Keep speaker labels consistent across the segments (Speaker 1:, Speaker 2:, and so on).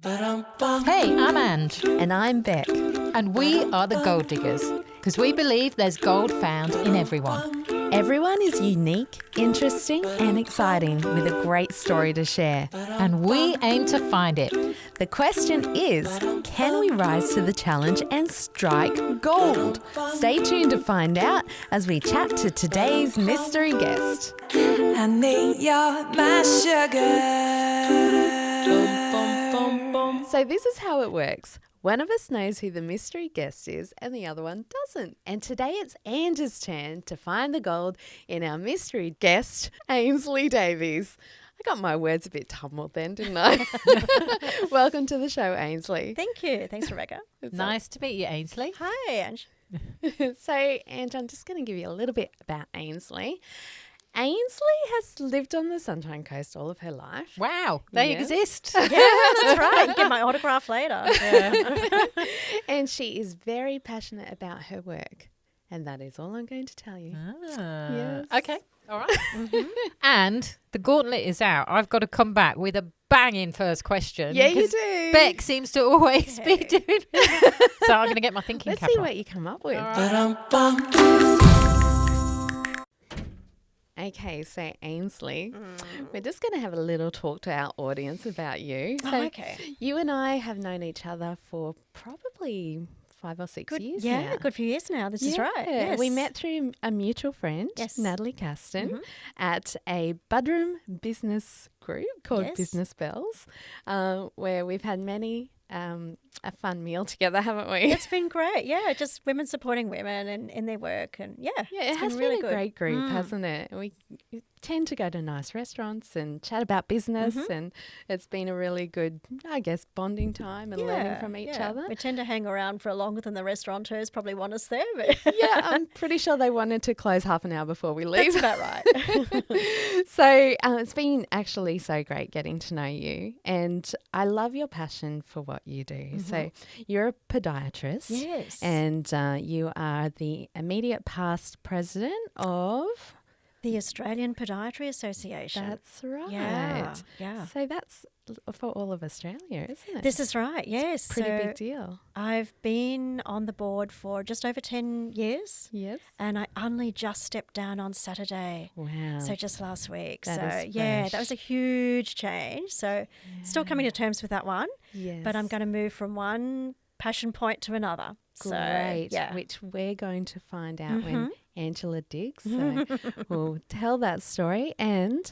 Speaker 1: Hey, I'm Ange.
Speaker 2: And I'm Beck.
Speaker 1: And we are the Gold Diggers, because we believe there's gold found in everyone.
Speaker 2: Everyone is unique, interesting and exciting with a great story to share.
Speaker 1: And we aim to find it.
Speaker 2: The question is, can we rise to the challenge and strike gold? Stay tuned to find out as we chat to today's mystery guest.
Speaker 3: I need you're my sugar.
Speaker 2: So this is how it works. One of us knows who the mystery guest is and the other one doesn't. And today it's Ange's turn to find the gold in our mystery guest, Ainslie Davies. I got my words a bit tumbled then, didn't I? Welcome to the show, Ainslie.
Speaker 4: Thank you. Thanks, Rebecca.
Speaker 1: Nice to meet you, Ainslie.
Speaker 4: Hi, Ange.
Speaker 2: So, Ange, I'm just going to give you a little bit about Ainslie. Ainsley has lived on the Sunshine Coast all of her life.
Speaker 1: Wow, they exist.
Speaker 4: Yeah, that's right. You get my autograph later. Yeah.
Speaker 2: And she is very passionate about her work. And that is all I'm going to tell you. Yes.
Speaker 1: Okay, all right. And the gauntlet is out. I've got to come back with a banging first question.
Speaker 2: Yeah, you do.
Speaker 1: Beck seems to always be doing it. So I'm going to get my thinking
Speaker 2: Let's
Speaker 1: cap
Speaker 2: see
Speaker 1: on.
Speaker 2: what you come up with. Okay, so Ainslie, we're just going to have a little talk to our audience about you. So
Speaker 4: okay.
Speaker 2: you and I have known each other for probably 5 or 6 years now.
Speaker 4: Yeah, good few years now. This is right. Yes.
Speaker 2: We met through a mutual friend,
Speaker 4: Yes.
Speaker 2: Natalie Caston, at a Budrum business group called
Speaker 4: Yes.
Speaker 2: Business Bells, where we've had many a fun meal together, haven't we?
Speaker 4: It's been great. Yeah, just women supporting women and in their work. And yeah,
Speaker 2: It has
Speaker 4: really
Speaker 2: been a
Speaker 4: good.
Speaker 2: great group, hasn't it? We tend to go to nice restaurants and chat about business, and it's been a really good, I guess, bonding time and learning from each other.
Speaker 4: We tend to hang around for longer than the restaurateurs probably want us there. But
Speaker 2: Yeah, I'm pretty sure they wanted to close half an hour before we leave.
Speaker 4: that's about right.
Speaker 2: So it's been actually so great getting to know you, and I love your passion for what you do. So you're a podiatrist,
Speaker 4: Yes.
Speaker 2: and you are the immediate past president of.
Speaker 4: The Australian Podiatry Association.
Speaker 2: That's right.
Speaker 4: Yeah.
Speaker 2: So that's for all of Australia, isn't it?
Speaker 4: This is right, yes.
Speaker 2: Pretty
Speaker 4: So
Speaker 2: big deal.
Speaker 4: I've been on the board for just over 10 years.
Speaker 2: Yes.
Speaker 4: And I only just stepped down on Saturday.
Speaker 2: Wow.
Speaker 4: So just last week.
Speaker 2: That
Speaker 4: So
Speaker 2: is
Speaker 4: yeah,
Speaker 2: fresh.
Speaker 4: that was a huge change. So still coming to terms with that one.
Speaker 2: Yes.
Speaker 4: But I'm going to move from one passion point to another.
Speaker 2: Great,
Speaker 4: So yeah.
Speaker 2: which we're going to find out when Angela digs. So we'll tell that story. And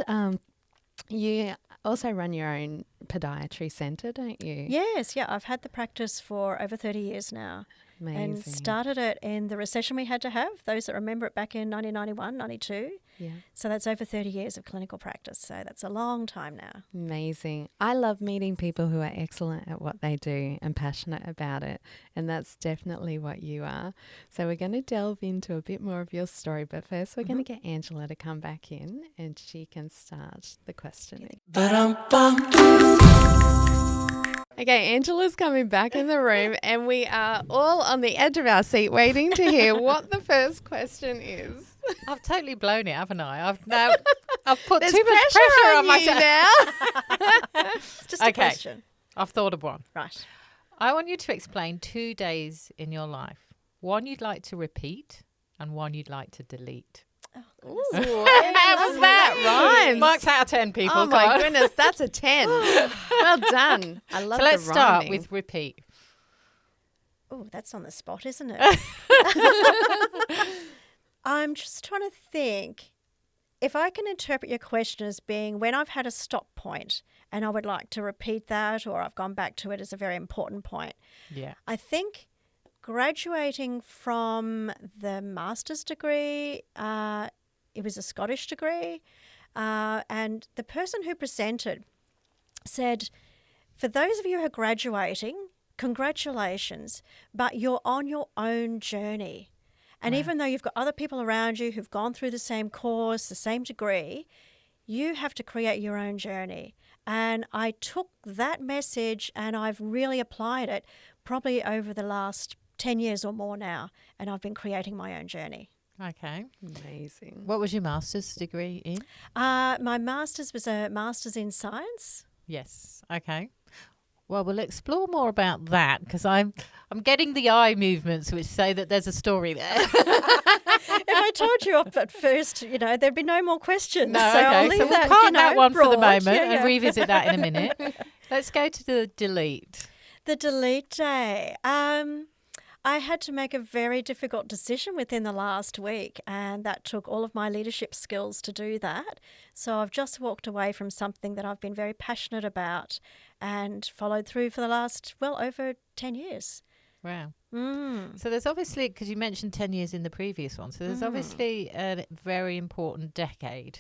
Speaker 2: you also run your own podiatry centre, don't you?
Speaker 4: Yes, yeah. I've had the practice for over 30 years now.
Speaker 2: Amazing.
Speaker 4: And started it in the recession we had to have, those that remember it back in 1991, 92.
Speaker 2: Yeah.
Speaker 4: So that's over 30 years of clinical practice. So that's a long time now.
Speaker 2: Amazing. I love meeting people who are excellent at what they do and passionate about it. And that's definitely what you are. So we're going to delve into a bit more of your story. But first, we're going to get Angela to come back in and she can start the questioning. Okay, Angela's coming back in the room and we are all on the edge of our seat waiting to hear what the first question is.
Speaker 1: I've totally blown it, haven't I? I've put
Speaker 2: There's
Speaker 1: too much pressure on
Speaker 2: you
Speaker 1: myself.
Speaker 2: now.
Speaker 4: It's just a question.
Speaker 1: I've thought of one.
Speaker 4: Right.
Speaker 1: I want you to explain 2 days in your life. One you'd like to repeat and one you'd like to delete.
Speaker 2: Ooh,
Speaker 1: How was that?
Speaker 2: Rhymes.
Speaker 1: Marks out of 10, people.
Speaker 2: Oh
Speaker 1: Come
Speaker 2: my
Speaker 1: on.
Speaker 2: goodness, that's a 10. Well done. I love
Speaker 1: So let's
Speaker 2: the
Speaker 1: start
Speaker 2: rhyming.
Speaker 1: with repeat.
Speaker 4: Oh, that's on the spot, isn't it? I'm just trying to think if I can interpret your question as being when I've had a stop point and I would like to repeat that, or I've gone back to it as a very important point.
Speaker 1: Yeah.
Speaker 4: I think graduating from the master's degree, it was a Scottish degree, and the person who presented said, for those of you who are graduating, congratulations, but you're on your own journey. And even though you've got other people around you who've gone through the same course, the same degree, you have to create your own journey. And I took that message and I've really applied it probably over the last 10 years or more now, and I've been creating my own journey.
Speaker 1: Okay.
Speaker 2: Amazing.
Speaker 1: What was your master's degree in?
Speaker 4: My master's was a master's in science.
Speaker 1: Yes. Okay. Well, we'll explore more about that because I'm getting the eye movements which say that there's a story there.
Speaker 4: If I told you up at first, there'd be no more questions.
Speaker 1: No,
Speaker 4: so
Speaker 1: okay.
Speaker 4: I'll leave
Speaker 1: So we'll
Speaker 4: that,
Speaker 1: park that one for the
Speaker 4: broad.
Speaker 1: moment and revisit that in a minute. Let's go to the delete.
Speaker 4: The delete day. I had to make a very difficult decision within the last week, and that took all of my leadership skills to do that. So I've just walked away from something that I've been very passionate about and followed through for the last, over 10 years.
Speaker 1: Wow. So there's obviously, because you mentioned 10 years in the previous one, so there's obviously a very important decade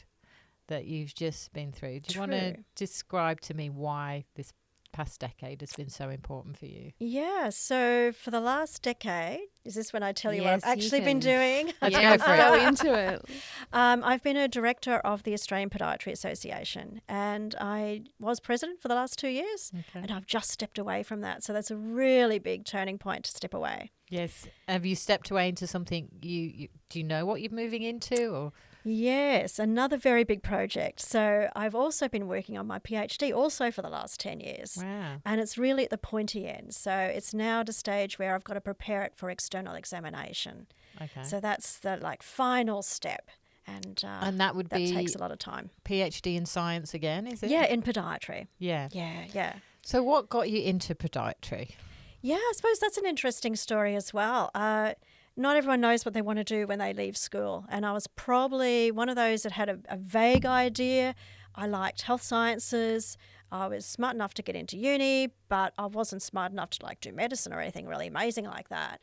Speaker 1: that you've just been through. Do you want to describe to me why this past decade has been so important for you?
Speaker 4: Yeah, so for the last decade, is this when I tell you
Speaker 2: Yes,
Speaker 4: what I've actually been doing?
Speaker 1: Let's
Speaker 2: Yeah,
Speaker 1: go for it.
Speaker 2: go into it.
Speaker 4: I've been a director of the Australian Podiatry Association, and I was president for the last 2 years, and I've just stepped away from that. So that's a really big turning point to step away.
Speaker 1: Yes. Have you stepped away into something do you know what you're moving into, or?
Speaker 4: Yes, another very big project. So I've also been working on my PhD also for the last 10 years.
Speaker 1: Wow.
Speaker 4: And it's really at the pointy end. So it's now at a stage where I've got to prepare it for external examination.
Speaker 1: Okay.
Speaker 4: So that's the final step. And
Speaker 1: that would be
Speaker 4: takes a lot of time.
Speaker 1: PhD in science again, is it?
Speaker 4: Yeah, in podiatry.
Speaker 1: Yeah.
Speaker 4: Yeah.
Speaker 1: So what got you into podiatry?
Speaker 4: Yeah, I suppose that's an interesting story as well. Not everyone knows what they want to do when they leave school. And I was probably one of those that had a vague idea. I liked health sciences. I was smart enough to get into uni, but I wasn't smart enough to do medicine or anything really amazing like that.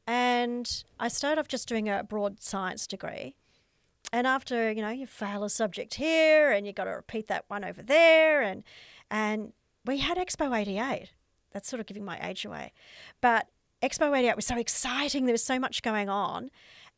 Speaker 4: And I started off just doing a broad science degree. And after, you fail a subject here and you got to repeat that one over there. And we had Expo 88. That's sort of giving my age away. But Expo 88 was so exciting. There was so much going on.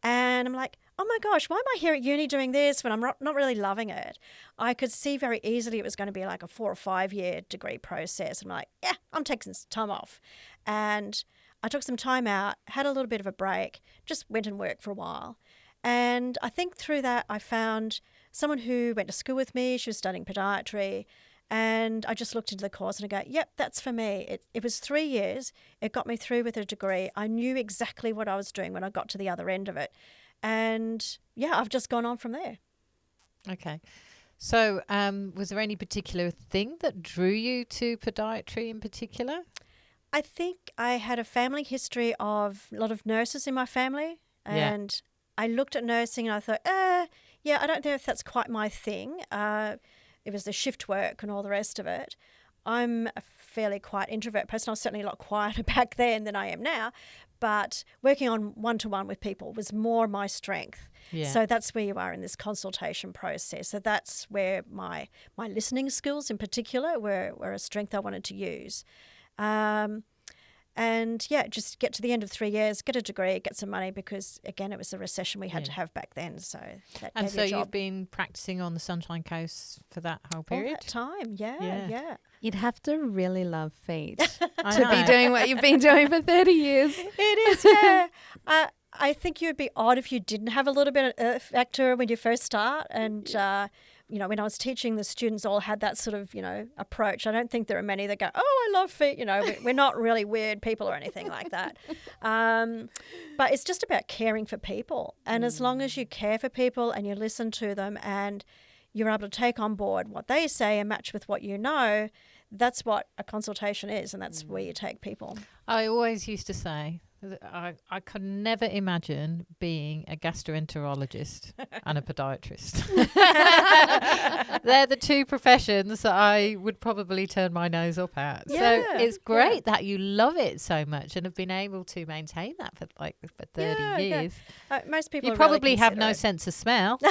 Speaker 4: And I'm like, oh my gosh, why am I here at uni doing this when I'm not really loving it? I could see very easily it was going to be like a 4 or 5 year degree process. I'm like, yeah, I'm taking some time off. And I took some time out, had a little bit of a break, just went and worked for a while. And I think through that I found someone who went to school with me. She was studying podiatry. And I just looked into the course and I go, yep, that's for me. It was 3 years. It got me through with a degree. I knew exactly what I was doing when I got to the other end of it. And yeah, I've just gone on from there.
Speaker 1: Okay. So was there any particular thing that drew you to podiatry in particular?
Speaker 4: I think I had a family history of a lot of nurses in my family. And I looked at nursing and I thought, yeah, I don't know if that's quite my thing. It was the shift work and all the rest of it. I'm a fairly quiet introvert person. I was certainly a lot quieter back then than I am now. But working on one-to-one with people was more my strength.
Speaker 1: Yeah.
Speaker 4: So that's where you are in this consultation process. So that's where my listening skills in particular were a strength I wanted to use. And yeah, just get to the end of 3 years, get a degree, get some money because, again, it was the recession we had to have back then. So that
Speaker 1: And
Speaker 4: gave
Speaker 1: so
Speaker 4: you a job.
Speaker 1: you've been practicing on the Sunshine Coast for that whole period?
Speaker 4: All that time, yeah.
Speaker 2: You'd have to really love feet
Speaker 1: I
Speaker 2: to
Speaker 1: know.
Speaker 2: be doing what you've been doing for 30 years.
Speaker 4: It is, yeah. I think you'd be odd if you didn't have a little bit of factor when you first start. And, when I was teaching, the students all had that sort of, approach. I don't think there are many that go, oh, I love feet. We're not really weird people or anything like that. But it's just about caring for people. And as long as you care for people and you listen to them and you're able to take on board what they say and match with what you know, that's what a consultation is, and that's where you take people.
Speaker 1: I always used to say I could never imagine being a gastroenterologist and a podiatrist. They're the two professions that I would probably turn my nose up at. So it's great that you love it so much and have been able to maintain that for 30 years.
Speaker 4: Most people
Speaker 1: You
Speaker 4: really
Speaker 1: probably have
Speaker 4: consider
Speaker 1: no
Speaker 4: it.
Speaker 1: sense of smell.
Speaker 2: Do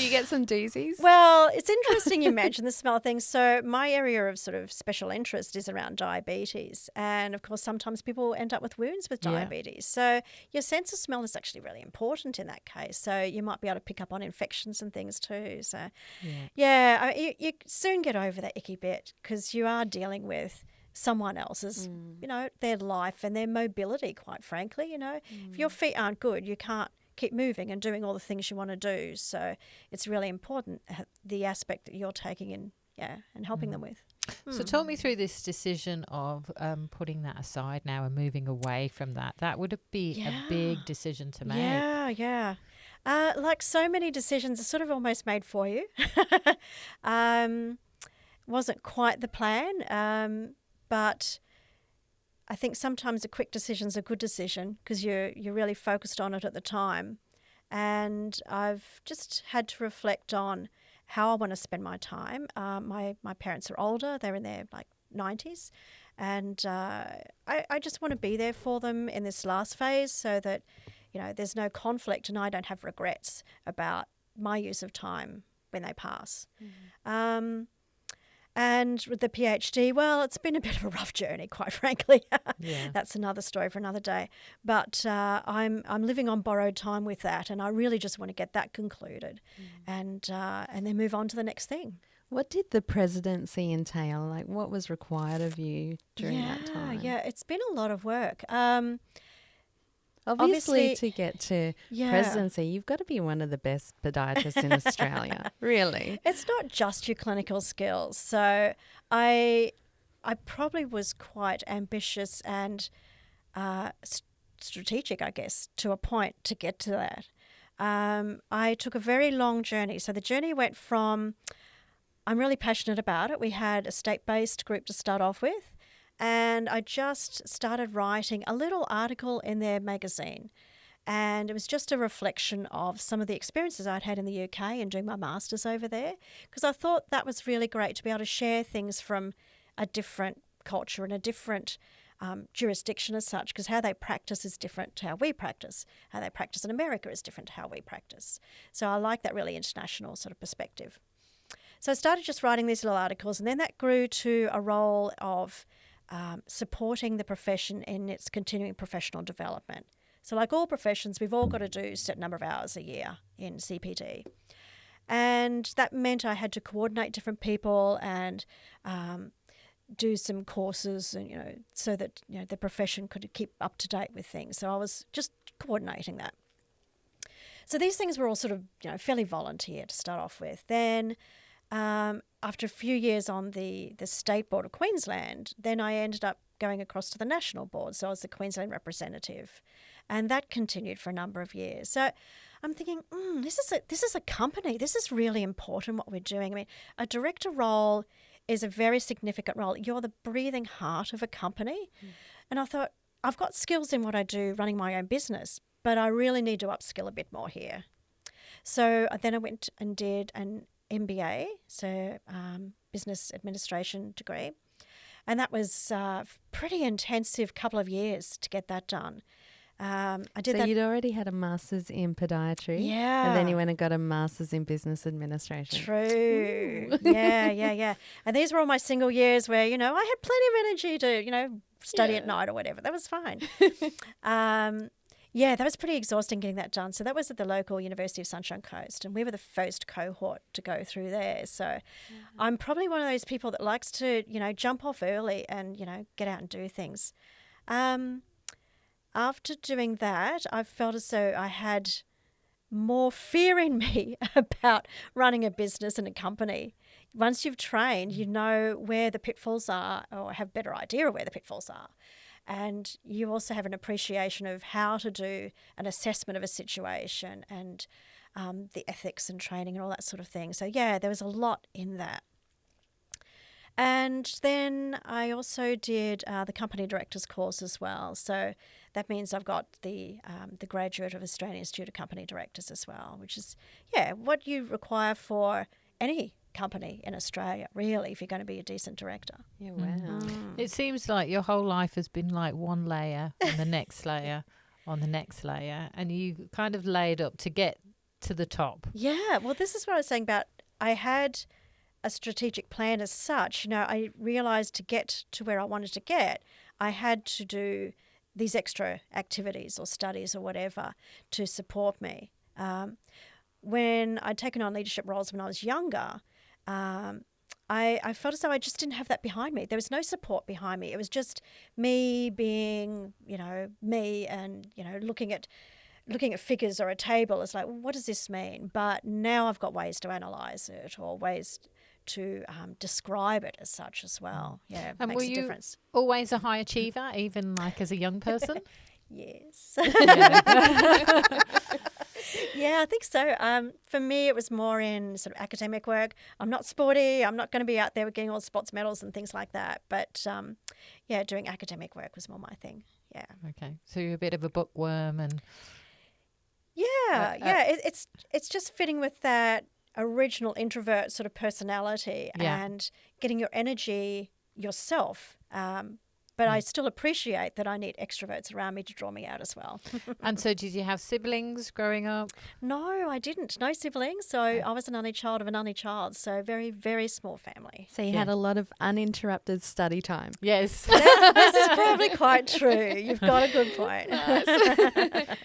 Speaker 2: you get some doozies?
Speaker 4: Well, it's interesting you mentioned the smell thing. So my area of sort of special interest is around diabetes. And of course, sometimes people end up with wounds with diabetes. So your sense of smell is actually really important in that case. So you might be able to pick up on infections and things too. So you soon get over that icky bit because you are dealing with someone else's, their life and their mobility, quite frankly. If your feet aren't good, you can't keep moving and doing all the things you want to do. So it's really important, the aspect that you're taking in, and helping them with.
Speaker 1: So talk me through this decision of putting that aside now and moving away from that. That would be a big decision to make.
Speaker 4: Yeah. Like so many decisions, it's sort of almost made for you. Wasn't quite the plan, but I think sometimes a quick decision's a good decision because you're really focused on it at the time. And I've just had to reflect on how I want to spend my time. My parents are older; they're in their 90s, and I just want to be there for them in this last phase, so that there's no conflict and I don't have regrets about my use of time when they pass. And with the PhD, well, it's been a bit of a rough journey, quite frankly. That's another story for another day. But I'm living on borrowed time with that, and I really just want to get that concluded, and then move on to the next thing.
Speaker 2: What did the presidency entail? Like, what was required of you during that time?
Speaker 4: Yeah, it's been a lot of work.
Speaker 2: Obviously, to get to presidency, you've got to be one of the best podiatrists in Australia, really.
Speaker 4: It's not just your clinical skills. So I probably was quite ambitious and strategic, I guess, to a point to get to that. I took a very long journey. So the journey went from, I'm really passionate about it. We had a state-based group to start off with. And I just started writing a little article in their magazine. And it was just a reflection of some of the experiences I'd had in the UK and doing my master's over there. Because I thought that was really great to be able to share things from a different culture and a different jurisdiction as such. Because how they practice is different to how we practice. How they practice in America is different to how we practice. So I like that really international sort of perspective. So I started just writing these little articles. And then that grew to a role of supporting the profession in its continuing professional development. So like all professions, we've all got to do a certain number of hours a year in CPD. And that meant I had to coordinate different people and do some courses, and so that the profession could keep up to date with things. So I was just coordinating that. So these things were all sort of fairly volunteer to start off with. Then after a few years on the State Board of Queensland, then I ended up going across to the National Board. So I was the Queensland representative. And that continued for a number of years. So I'm thinking, this is a company. This is really important what we're doing. I mean, a director role is a very significant role. You're the breathing heart of a company. And I thought, I've got skills in what I do running my own business, but I really need to upskill a bit more here. So then I went and did an MBA, so business administration degree. And that was a pretty intensive couple of years to get that done.
Speaker 2: So you'd already had a master's in podiatry.
Speaker 4: Yeah.
Speaker 2: And then you went and got a master's in business administration.
Speaker 4: True. Yeah. And these were all my single years where, I had plenty of energy to, study at night or whatever. That was fine. That was pretty exhausting getting that done. So that was at the local University of Sunshine Coast, and we were the first cohort to go through there. So I'm probably one of those people that likes to, jump off early and, get out and do things. After doing that, I felt as though I had more fear in me about running a business and a company. Once you've trained, you know where the pitfalls are, or have a better idea of where the pitfalls are. And you also have an appreciation of how to do an assessment of a situation and the ethics and training and all that sort of thing. So, there was a lot in that. And then I also did the company director's course as well. So that means I've got the graduate of Australian Institute of Company Directors as well, which is, what you require for any company in Australia, really, if you're going to be a decent director.
Speaker 2: Yeah, wow.
Speaker 1: It seems like your whole life has been like one layer on the next layer on the next layer, and you kind of laid up to get to the top.
Speaker 4: Yeah, well, this is what I was saying about I had a strategic plan as such. I realised to get to where I wanted to get, I had to do these extra activities or studies or whatever to support me. When I'd taken on leadership roles when I was younger, I felt as though I just didn't have that behind me. There was no support behind me. It was just me being, me and, looking at figures or a table. It's like, well, what does this mean? But now I've got ways to analyse it or ways to describe it as such as well. Yeah,
Speaker 1: And
Speaker 4: makes
Speaker 1: were
Speaker 4: a
Speaker 1: you
Speaker 4: difference.
Speaker 1: always a high achiever, even like as a young person?
Speaker 4: Yes.
Speaker 1: Yeah.
Speaker 4: Yeah, I think so. For me, it was more in sort of academic work. I'm not sporty. I'm not going to be out there getting all sports medals and things like that. But yeah, doing academic work was more my thing. Yeah.
Speaker 1: Okay, so you're a bit of a bookworm, and
Speaker 4: Yeah, it's just fitting with that original introvert sort of personality
Speaker 1: Yeah.
Speaker 4: and getting your energy yourself. But I still appreciate that I need extroverts around me to draw me out as well.
Speaker 1: and so did you have siblings growing up?
Speaker 4: No, I didn't. No siblings. So I was an only child of an only child. So very, very small family.
Speaker 2: So you had a lot of uninterrupted study time.
Speaker 1: Yes.
Speaker 4: This is probably quite true. You've got a good point.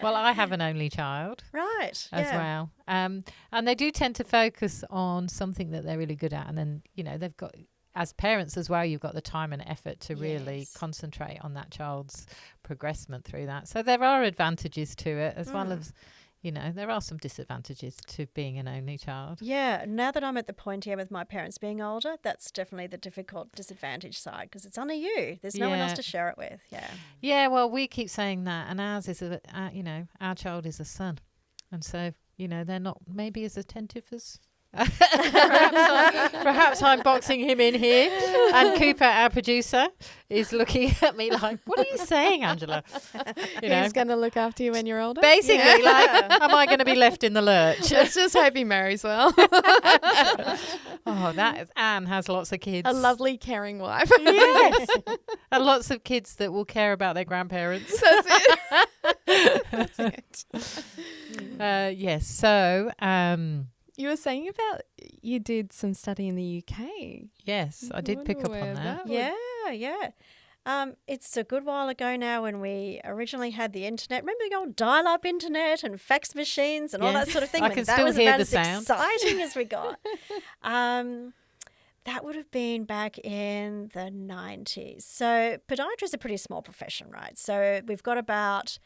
Speaker 1: Well, I have an only child
Speaker 4: Right.
Speaker 1: as
Speaker 4: yeah.
Speaker 1: well, and they do tend to focus on something that they're really good at, and then they've got, as parents as well, you've got the time and effort to really
Speaker 4: Yes.
Speaker 1: concentrate on that child's progressment through that. So there are advantages to it, as well as there are some disadvantages to being an only child.
Speaker 4: Yeah, now that I'm at the point here with my parents being older, that's definitely the difficult disadvantage side because it's only you. There's no one else
Speaker 1: Yeah.
Speaker 4: to share it with. Yeah.
Speaker 1: Yeah, well, we keep saying that, and ours is our child is a son, and so they're not maybe as attentive as. Perhaps I'm boxing him in here, and Cooper, our producer, is looking at me like, "What are you saying, Angela?"
Speaker 2: Who's going to look after you when you're older?
Speaker 1: Basically, like, am I going to be left in the lurch?
Speaker 2: Let's just hope he marries well.
Speaker 1: Anne has lots of kids.
Speaker 2: A lovely, caring wife.
Speaker 1: Yes, and lots of kids that will care about their grandparents.
Speaker 2: That's it. That's it.
Speaker 1: Yes. So,
Speaker 2: You were saying about you did some study in the UK.
Speaker 1: yes, I did pick up
Speaker 2: Wonder
Speaker 1: on
Speaker 2: where
Speaker 1: that.
Speaker 2: that
Speaker 4: Yeah. It's a good while ago now when we originally had the internet. Remember the old dial-up internet and fax machines and all
Speaker 1: Yeah.
Speaker 4: that sort of thing?
Speaker 1: I
Speaker 4: when
Speaker 1: can
Speaker 4: that
Speaker 1: still
Speaker 4: was
Speaker 1: hear
Speaker 4: about
Speaker 1: the
Speaker 4: as
Speaker 1: sound.
Speaker 4: exciting as we got. That would have been back in the 90s. So podiatry is a pretty small profession, right? So we've got about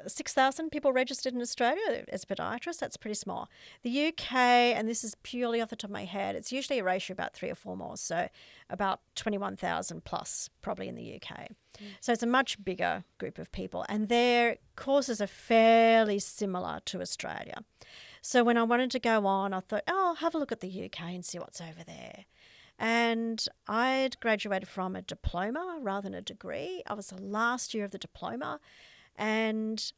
Speaker 4: 6,000 people registered in Australia as podiatrists. That's pretty small. The UK, and this is purely off the top of my head, it's usually a ratio about 3 or 4 more. So about 21,000 plus probably in the UK. So it's a much bigger group of people. And their courses are fairly similar to Australia. So when I wanted to go on, I thought, I'll have a look at the UK and see what's over there. And I'd graduated from a diploma rather than a degree. I was the last year of the diploma, and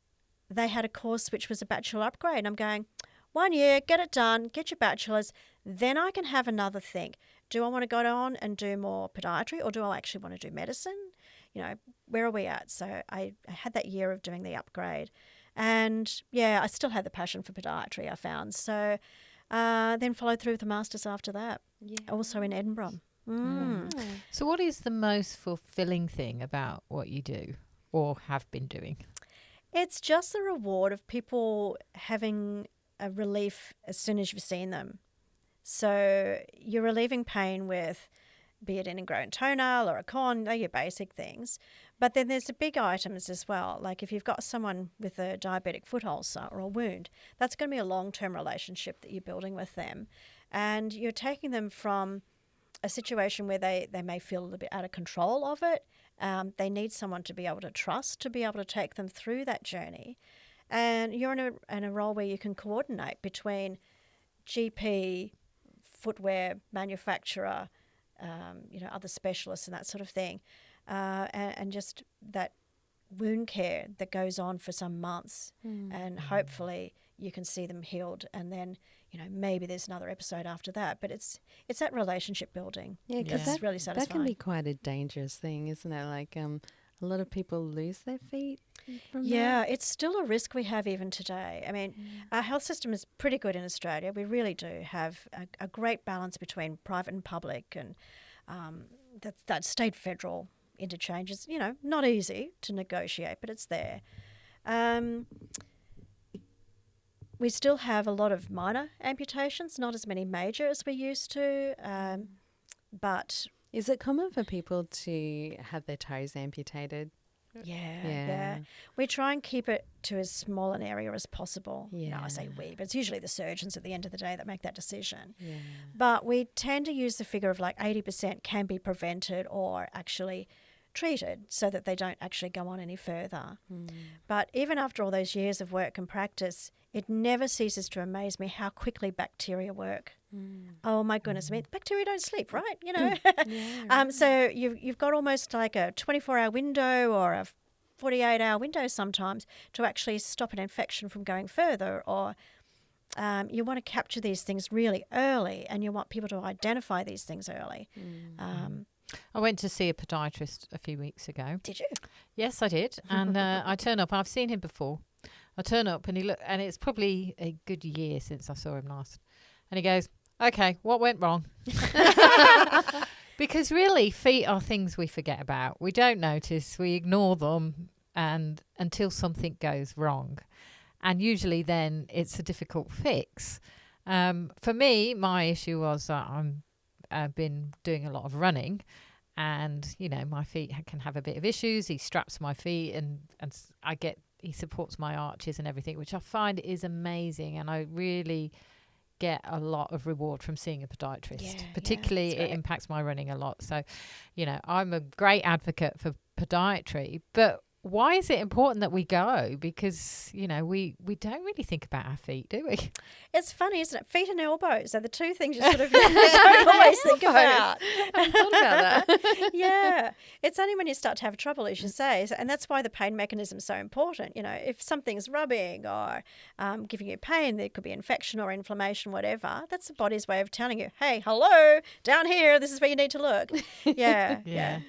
Speaker 4: they had a course which was a bachelor upgrade. And I'm going, 1 year, get it done, get your bachelor's, then I can have another think. Do I want to go on and do more podiatry, or do I actually want to do medicine? Where are we at? So I had that year of doing the upgrade. And yeah, I still had the passion for podiatry, I found. So then followed through with the masters after that, also in Edinburgh.
Speaker 1: So what is the most fulfilling thing about what you do or have been doing?
Speaker 4: It's just the reward of people having a relief as soon as you've seen them. So you're relieving pain with, be it an ingrown toenail or a corn, they're your basic things. But then there's the big items as well. Like if you've got someone with a diabetic foot ulcer or a wound, that's going to be a long-term relationship that you're building with them. And you're taking them from a situation where they may feel a little bit out of control of it. They need someone to be able to trust, to be able to take them through that journey. And you're in a role where you can coordinate between GP, footwear manufacturer, other specialists and that sort of thing. And just that wound care that goes on for some months, and hopefully you can see them healed, and then maybe there's another episode after that. But it's that relationship building.
Speaker 2: Yeah, because
Speaker 4: It's really satisfying.
Speaker 2: that can be quite a dangerous thing, isn't it? Like a lot of people lose their feet from
Speaker 4: Yeah, it's still a risk we have even today. I mean, our health system is pretty good in Australia. We really do have a great balance between private and public, and that state-federal interchange is, not easy to negotiate, but it's there. We still have a lot of minor amputations, not as many major as we used to, but...
Speaker 2: Is it common for people to have their toes amputated
Speaker 4: Yeah. We try and keep it to as small an area as possible. You know, I say we, but it's usually the surgeons at the end of the day that make that decision.
Speaker 2: Yeah.
Speaker 4: But we tend to use the figure of like 80% can be prevented or actually treated so that they don't actually go on any further. But even after all those years of work and practice, it never ceases to amaze me how quickly bacteria work. Oh my goodness! I mean, bacteria don't sleep, right? You know. So you've got almost like a 24-hour window or a 48-hour window sometimes to actually stop an infection from going further, or you want to capture these things really early, and you want people to identify these things early.
Speaker 1: I went to see a podiatrist a few weeks ago.
Speaker 4: Did you?
Speaker 1: Yes, I did. And I turn up. I've seen him before. I turn up and and it's probably a good year since I saw him last. And he goes, "Okay, what went wrong?" Because really, feet are things we forget about. We don't notice. We ignore them and until something goes wrong. And usually then it's a difficult fix. For me, my issue was that I've been doing a lot of running, and you know my feet can have a bit of issues. He straps my feet, and he supports my arches and everything, which I find is amazing, and I really get a lot of reward from seeing a podiatrist. Particularly, it impacts my running a lot. So, you know, I'm a great advocate for podiatry, but why is it important that we go? Because, you know, we don't really think about our feet, do we?
Speaker 4: It's funny, isn't it? Feet and elbows are the two things you sort of don't always think about.
Speaker 2: I thought about that.
Speaker 4: Yeah. It's only when you start to have trouble, as you say. And that's why the pain mechanism is so important. You know, if something's rubbing or giving you pain, there could be infection or inflammation, whatever. That's the body's way of telling you, hey, hello, down here, this is where you need to look. Yeah.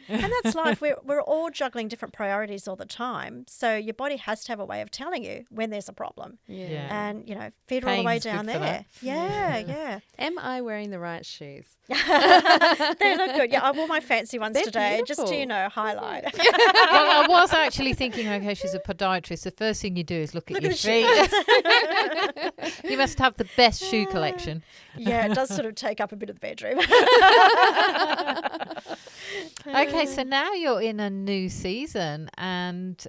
Speaker 4: And that's life. We're all juggling different priorities all the time. So your body has to have a way of telling you when there's a problem. And, you know, feet are all the way down there. Yeah.
Speaker 2: Am I wearing the right shoes?
Speaker 4: They look good. Yeah, I wore my fancy ones today,
Speaker 2: beautiful.
Speaker 4: just to, you know, highlight.
Speaker 1: Well, I was actually thinking, okay, she's a podiatrist. The first thing you do is look at your feet. You must have the best shoe collection.
Speaker 4: Yeah, it does sort of take up a bit of the bedroom.
Speaker 1: Okay, so now you're in a new season, and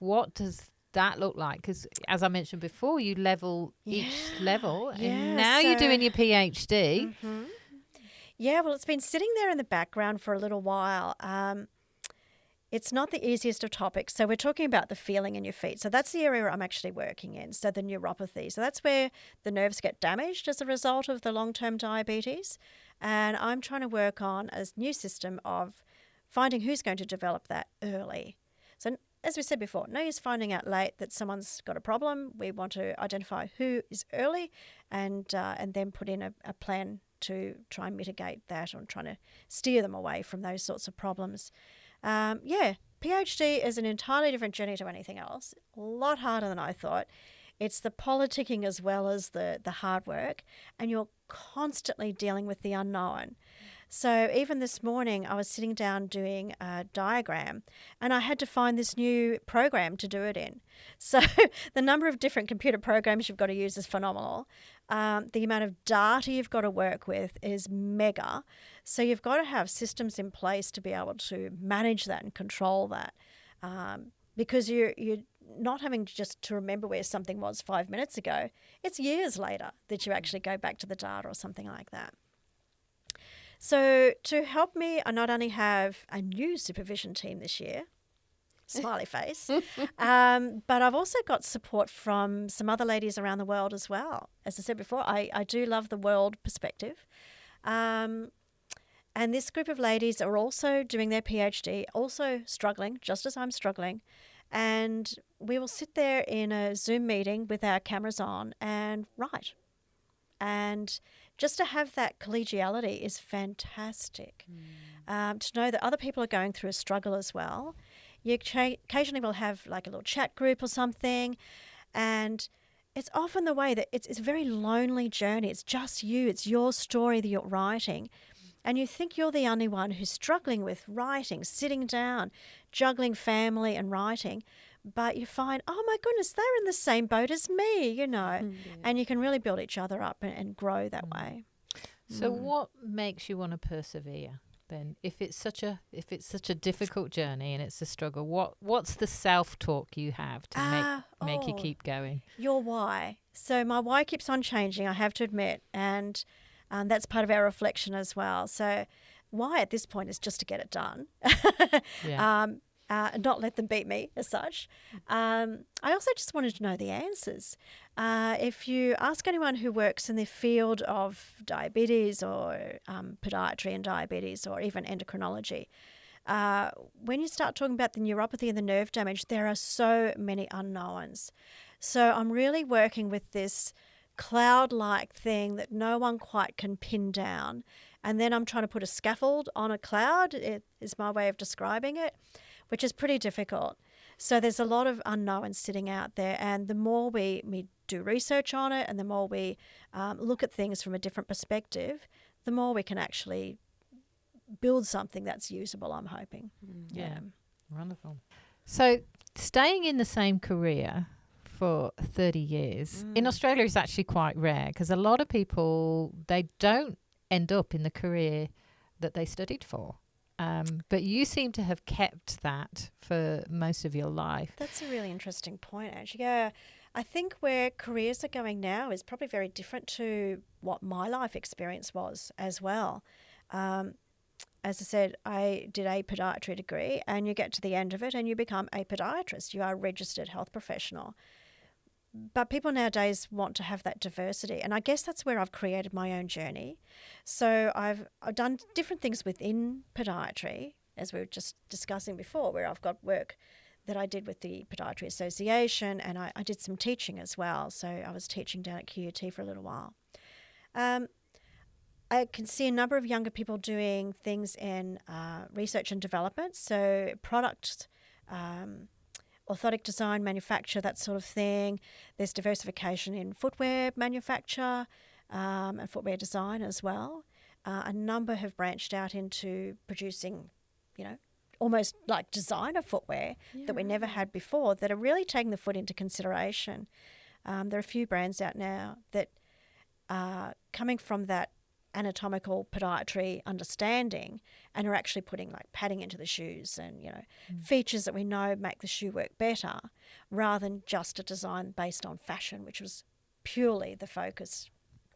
Speaker 1: what does that look like? Because as I mentioned before, you level each level, and now you're doing your PhD.
Speaker 4: Yeah, well, it's been sitting there in the background for a little while. It's not the easiest of topics. So we're talking about the feeling in your feet. So that's the area I'm actually working in. So the neuropathy. So that's where the nerves get damaged as a result of the long-term diabetes. And I'm trying to work on a new system of finding who's going to develop that early. So as we said before, no use finding out late that someone's got a problem. We want to identify who is early and then put in a plan to try and mitigate that, or trying to steer them away from those sorts of problems. PhD is an entirely different journey to anything else. A lot harder than I thought. It's the politicking as well as the hard work, and you're constantly dealing with the unknown. So even this morning, I was sitting down doing a diagram, and I had to find this new program to do it in. So the number of different computer programs you've got to use is phenomenal. The amount of data you've got to work with is mega. So you've got to have systems in place to be able to manage that and control that, because you're not having just to remember where something was 5 minutes ago. It's years later that you actually go back to the data or something like that. So to help me, I not only have a new supervision team this year, smiley face, but I've also got support from some other ladies around the world as well. As I said before, I do love the world perspective. And this group of ladies are also doing their PhD, also struggling, just as I'm struggling. And we will sit there in a Zoom meeting with our cameras on and write. And just to have that collegiality is fantastic. To know that other people are going through a struggle as well. You occasionally will have like a little chat group or something, and it's often the way that it's a very lonely journey. It's just you. It's your story that you're writing. And you think you're the only one who's struggling with writing, sitting down, juggling family and writing. But you find, oh my goodness, they're in the same boat as me, you know. And you can really build each other up and grow that way.
Speaker 1: So what makes you want to persevere? then if it's such a difficult journey and it's a struggle, what's the self-talk you have to make you keep going?
Speaker 4: Your why. So my why keeps on changing, I have to admit, and that's part of our reflection as well. So why at this point is just to get it done. Not let them beat me as such. I also just wanted to know the answers. If you ask anyone who works in the field of diabetes or podiatry and diabetes or even endocrinology, when you start talking about the neuropathy and the nerve damage, there are so many unknowns. So I'm really working with this cloud-like thing that no one quite can pin down. And then I'm trying to put a scaffold on a cloud, it is my way of describing it, which is pretty difficult. So there's a lot of unknowns sitting out there, and the more we do research on it and the more we look at things from a different perspective, the more we can actually build something that's usable, I'm hoping.
Speaker 1: Yeah. Wonderful. So staying in the same career for 30 years in Australia is actually quite rare, because a lot of people, they don't end up in the career that they studied for. But you seem to have kept that for most of your life. That's
Speaker 4: a really interesting point, actually. Yeah, I think where careers are going now is probably very different to what my life experience was as well. As I said, I did a podiatry degree, and you get to the end of it and you become a podiatrist. You are a registered health professional. But people nowadays want to have that diversity, and I guess that's where I've created my own journey. So I've done different things within podiatry, as we were just discussing before, where I've got work that I did with the Podiatry Association, and I did some teaching as well. So I was teaching down at QUT for a little while. I can see a number of younger people doing things in research and development, so product orthotic design, manufacture, that sort of thing. There's diversification in footwear manufacture and footwear design as well. A number have branched out into producing, almost like designer footwear that we never had before, that are really taking the foot into consideration. There are a few brands out now that are coming from that anatomical podiatry understanding and are actually putting like padding into the shoes and features that we know make the shoe work better, rather than just a design based on fashion, which was purely the focus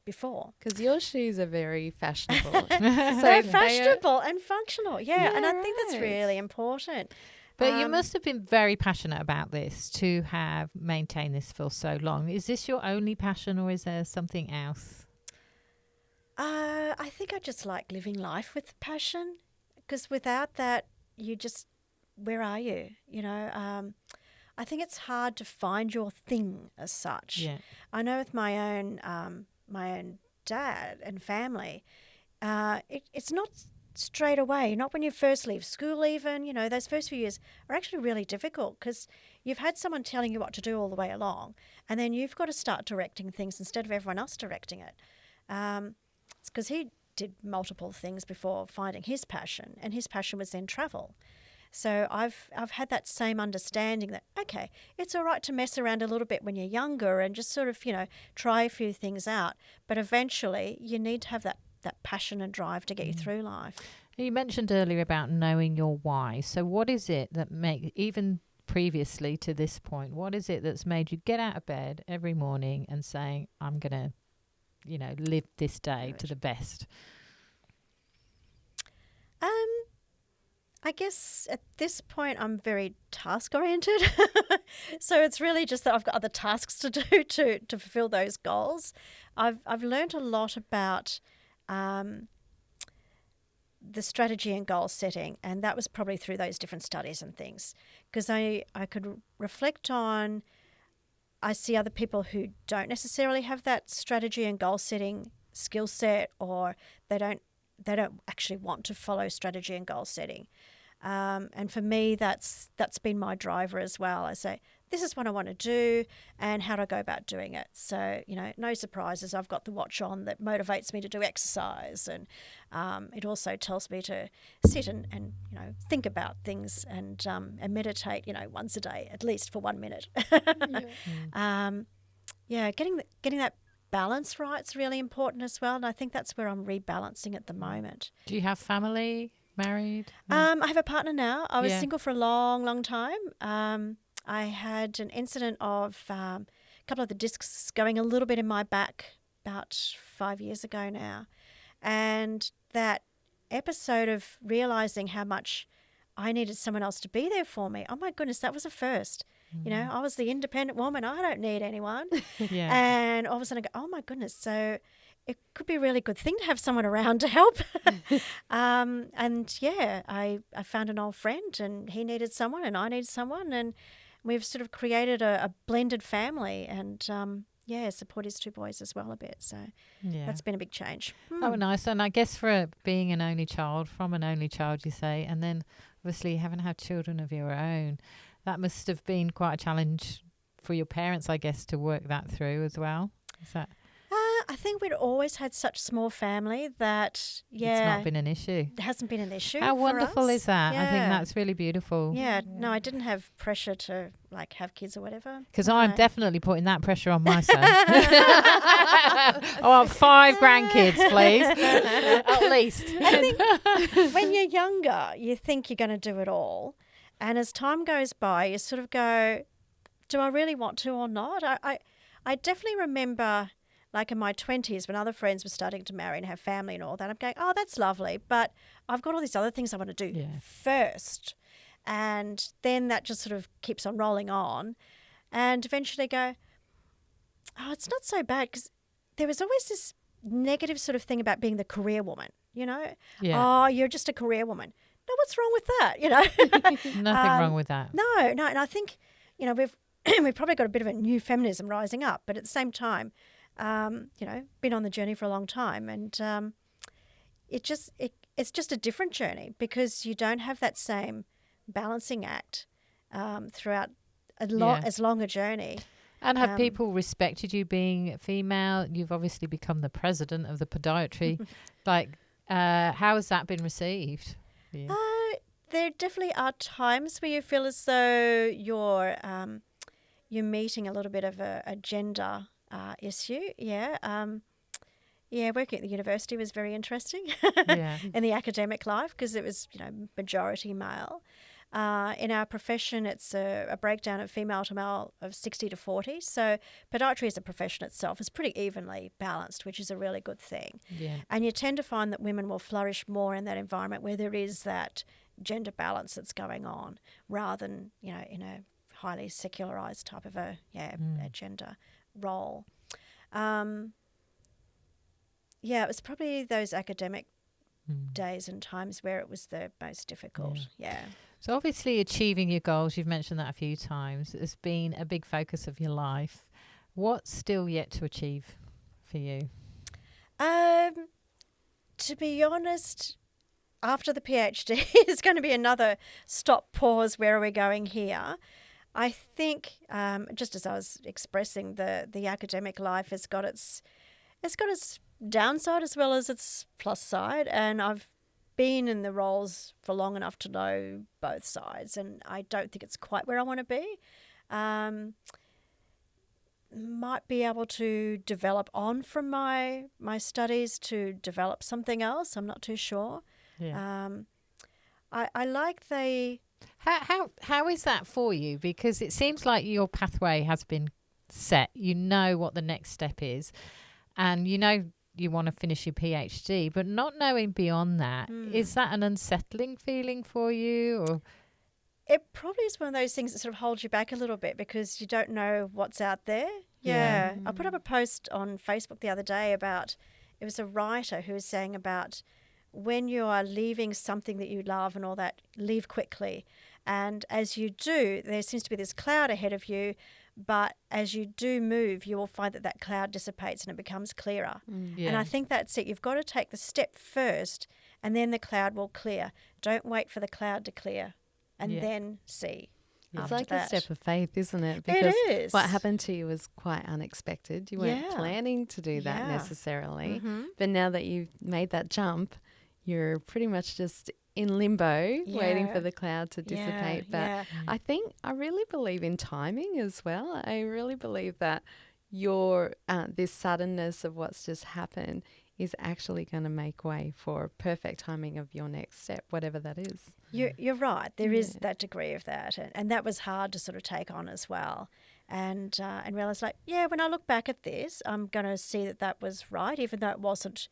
Speaker 4: before.
Speaker 2: Because your shoes are very fashionable.
Speaker 4: They're fashionable and functional, and I think that's really important.
Speaker 1: But you must have been very passionate about this to have maintained this for so long. Is this your only passion, or is there something else?
Speaker 4: I think I just like living life with passion, because without that, where are you? I think it's hard to find your thing as such. Yeah. I know with my own dad and family, it's not straight away, not when you first leave school even. Those first few years are actually really difficult, because you've had someone telling you what to do all the way along, and then you've got to start directing things instead of everyone else directing it. It's because he did multiple things before finding his passion, and his passion was then travel. So I've had that same understanding that, okay, it's all right to mess around a little bit when you're younger and just sort of, try a few things out. But eventually you need to have that passion and drive to get you through life.
Speaker 1: You mentioned earlier about knowing your why. So what is it that even previously to this point, what is it that's made you get out of bed every morning and saying, I'm going to live this day to the best?
Speaker 4: I guess at this point I'm very task oriented. So it's really just that I've got other tasks to do to fulfill those goals. I've learned a lot about the strategy and goal setting, and that was probably through those different studies and things, because I could reflect on, I see other people who don't necessarily have that strategy and goal setting skill set, or they don't actually want to follow strategy and goal setting. And for me, that's been my driver as well. I say, this is what I want to do, and how do I go about doing it? So, no surprises. I've got the watch on that motivates me to do exercise, and it also tells me to sit and think about things and meditate, once a day, at least for 1 minute. Getting that balance right is really important as well, and I think that's where I'm rebalancing at the moment.
Speaker 1: Do you have family Married?
Speaker 4: I have a partner now. I was
Speaker 1: Yeah.
Speaker 4: single for a long, long time. I had an incident of a couple of the discs going a little bit in my back about 5 years ago now. And that episode of realising how much I needed someone else to be there for me, oh my goodness, that was a first. You know, I was the independent woman. I don't need anyone.
Speaker 1: Yeah.
Speaker 4: And all of a sudden I go, oh my goodness. So it could be a really good thing to have someone around to help. And yeah, I found an old friend and he needed someone and I needed someone. And we've sort of created a blended family and support his two boys as well a bit. So
Speaker 1: Yeah.
Speaker 4: that's been a big change.
Speaker 1: Oh, nice. And I guess for being an only child, from an only child, you say, and then obviously having had children of your own, that must have been quite a challenge for your parents, I guess, to work that through as well. Is that?
Speaker 4: I think we'd always had such small family that,
Speaker 1: It's
Speaker 4: yeah,
Speaker 1: not been an issue.
Speaker 4: it hasn't been an issue.
Speaker 1: How
Speaker 4: for
Speaker 1: wonderful
Speaker 4: us.
Speaker 1: is that? I think
Speaker 4: Yeah.
Speaker 1: that's really beautiful.
Speaker 4: Yeah, no, I didn't have pressure to like have kids or whatever.
Speaker 1: Because I'm
Speaker 4: No.
Speaker 1: definitely putting that pressure on my son. I want 5 grandkids, please. At least.
Speaker 4: I think when you're younger, you think you're going to do it all. And as time goes by, you sort of go, do I really want to or not? I definitely remember, like in my 20s, when other friends were starting to marry and have family and all that, I'm going, oh, that's lovely. But I've got all these other things I want to do
Speaker 1: Yeah.
Speaker 4: first. And then that just sort of keeps on rolling on. And eventually go, oh, it's not so bad, because there was always this negative sort of thing about being the career woman, you know?
Speaker 1: Yeah.
Speaker 4: Oh, you're just a career woman. No, what's wrong with that, you know?
Speaker 1: Nothing wrong with that.
Speaker 4: No, and I think, you know, we've probably got a bit of a new feminism rising up, but at the same time, you know, been on the journey for a long time, and it's just a different journey because you don't have that same balancing act throughout as long a journey.
Speaker 1: And have people respected you being female? You've obviously become the president of the Podiatry. How has that been received? Yeah.
Speaker 4: There definitely are times where you feel as though you're meeting a little bit of a gender issue. Yeah. Working at the university was very interesting
Speaker 1: Yeah.
Speaker 4: in the academic life because it was, you know, majority male. In our profession, it's a breakdown of female to male of 60 to 40. So podiatry as a profession itself is pretty evenly balanced, which is a really good thing.
Speaker 1: Yeah.
Speaker 4: And you tend to find that women will flourish more in that environment where there is that gender balance that's going on rather than, you know, in a highly secularized type of a gender role. It was probably those academic days and times where it was the most difficult. Yeah.
Speaker 1: So obviously achieving your goals, you've mentioned that a few times, has been a big focus of your life. What's still yet to achieve for you?
Speaker 4: To be honest, after the PhD is going to be another stop, pause, where are we going here? I think, just as I was expressing, the academic life has got its downside as well as its plus side, and I've been in the roles for long enough to know both sides, and I don't think it's quite where I want to be. Might be able to develop on from my studies to develop something else. I'm not too sure.
Speaker 1: Yeah.
Speaker 4: I like the...
Speaker 1: How is that for you? Because it seems like your pathway has been set. You know what the next step is, and you know you want to finish your PhD, but not knowing beyond that, is that an unsettling feeling for you? Or?
Speaker 4: It probably is one of those things that sort of holds you back a little bit because you don't know what's out there. Yeah. I put up a post on Facebook the other day about, it was a writer who was saying about when you are leaving something that you love and all that, leave quickly. And as you do, there seems to be this cloud ahead of you, but as you do move, you will find that cloud dissipates and it becomes clearer.
Speaker 1: Yeah.
Speaker 4: And I think that's it. You've got to take the step first and then the cloud will clear. Don't wait for the cloud to clear and then see.
Speaker 2: It's
Speaker 4: after
Speaker 2: like
Speaker 4: that.
Speaker 2: a step of faith, isn't it? Because
Speaker 4: It is.
Speaker 2: what happened to you was quite unexpected. You weren't
Speaker 4: Yeah.
Speaker 2: planning to do that
Speaker 4: Yeah.
Speaker 2: necessarily.
Speaker 4: Mm-hmm.
Speaker 2: But now that you've made that jump, you're pretty much just in limbo, waiting
Speaker 4: Yeah.
Speaker 2: for the cloud to dissipate. But
Speaker 4: Yeah.
Speaker 2: I really believe in timing as well. I really believe that your this suddenness of what's just happened is actually going to make way for perfect timing of your next step, whatever that is.
Speaker 4: You're right. There is that degree of that, and that was hard to sort of take on as well, and realise when I look back at this, I'm going to see that was right, even though it wasn't,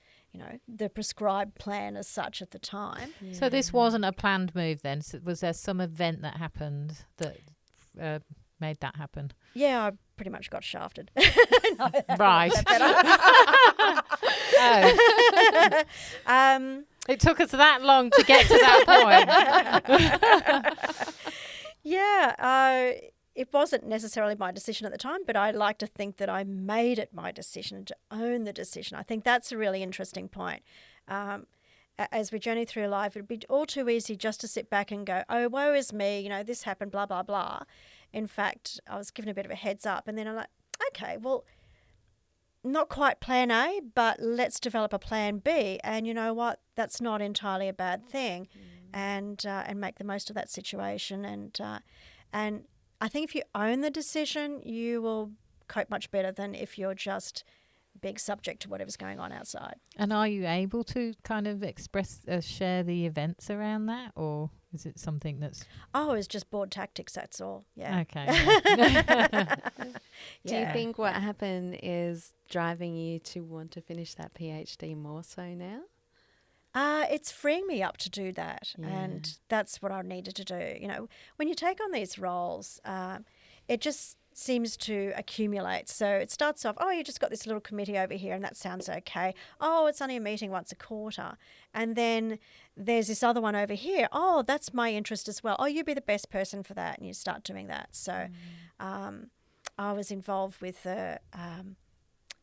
Speaker 4: the prescribed plan as such at the time.
Speaker 2: Yeah.
Speaker 1: So this wasn't a planned move then? So was there some event that happened that made that happen?
Speaker 4: Yeah, I pretty much got shafted. No,
Speaker 1: Right.
Speaker 4: Oh.
Speaker 1: It took us that long to get to that point.
Speaker 4: It wasn't necessarily my decision at the time, but I like to think that I made it my decision to own the decision. I think that's a really interesting point. As we journey through life, it'd be all too easy just to sit back and go, oh, woe is me, this happened, blah, blah, blah. In fact, I was given a bit of a heads up, and then I'm like, okay, well, not quite plan A, but let's develop a plan B. And you know what? That's not entirely a bad thing, and make the most of that situation. And I think if you own the decision, you will cope much better than if you're just being subject to whatever's going on outside. And
Speaker 1: are you able to kind of share the events around that, or is it something that's...
Speaker 4: Oh, it's just board tactics, that's all. Yeah.
Speaker 1: Okay.
Speaker 2: Do you think what happened is driving you to want to finish that PhD more so now?
Speaker 4: It's freeing me up to do that, and that's what I needed to do. When you take on these roles, it just seems to accumulate. So it starts off, oh, you just got this little committee over here and that sounds okay. Oh, it's only a meeting once a quarter. And then there's this other one over here. Oh, that's my interest as well. Oh, you'd be the best person for that. And you start doing that. So I was involved with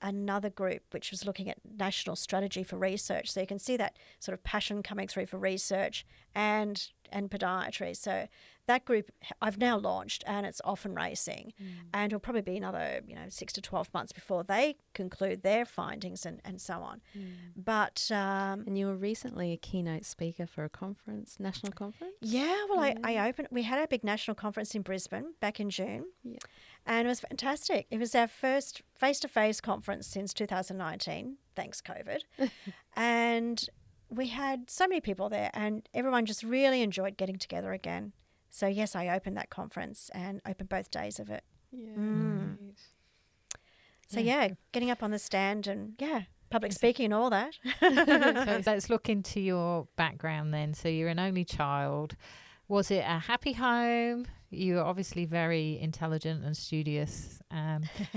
Speaker 4: another group which was looking at national strategy for research. So you can see that sort of passion coming through for research and podiatry. So that group I've now launched, and it's off and racing, and it'll probably be another 6 to 12 months before they conclude their findings and so on. But
Speaker 2: and you were recently a keynote speaker for a conference, national conference.
Speaker 4: We had our big national conference in Brisbane back in June. And it was fantastic. It was our first face-to-face conference since 2019, thanks COVID. And we had so many people there, and everyone just really enjoyed getting together again. So, yes, I opened that conference and opened both days of it. So, getting up on the stand and, public speaking and all that.
Speaker 1: So let's look into your background then. So you're an only child. Was it a happy home? You were obviously very intelligent and studious,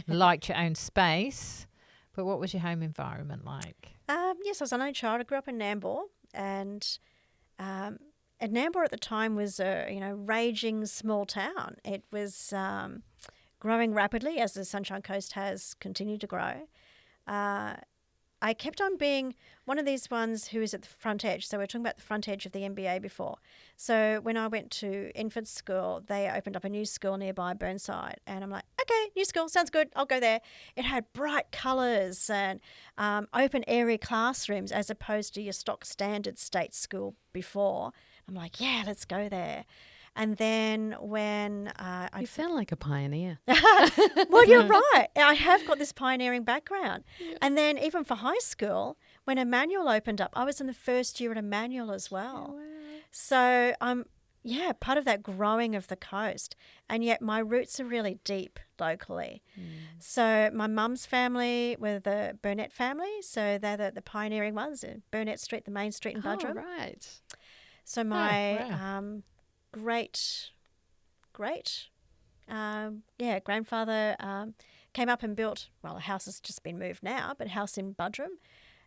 Speaker 1: liked your own space. But what was your home environment like?
Speaker 4: Yes, I was an only child. I grew up in Nambour, and Nambour at the time was a raging small town. It was growing rapidly as the Sunshine Coast has continued to grow. I kept on being one of these ones who is at the front edge. So we're talking about the front edge of the MBA before. So when I went to infant school, they opened up a new school nearby Burnside. And I'm like, okay, new school, sounds good. I'll go there. It had bright colours and open airy classrooms as opposed to your stock standard state school before. I'm like, yeah, let's go there. And then when
Speaker 2: you sound like a pioneer.
Speaker 4: Well, you're right. I have got this pioneering background. Yeah. And then even for high school, when Emmanuel opened up, I was in the first year at Emmanuel as well. Oh, wow. So I'm, part of that growing of the coast. And yet my roots are really deep locally. So my mum's family were the Burnett family. So they're the pioneering ones, Burnett Street, the main street in Buderim.
Speaker 2: Oh, right.
Speaker 4: So my... Great grandfather came up and built, well, a house has just been moved now, but a house in Buderim.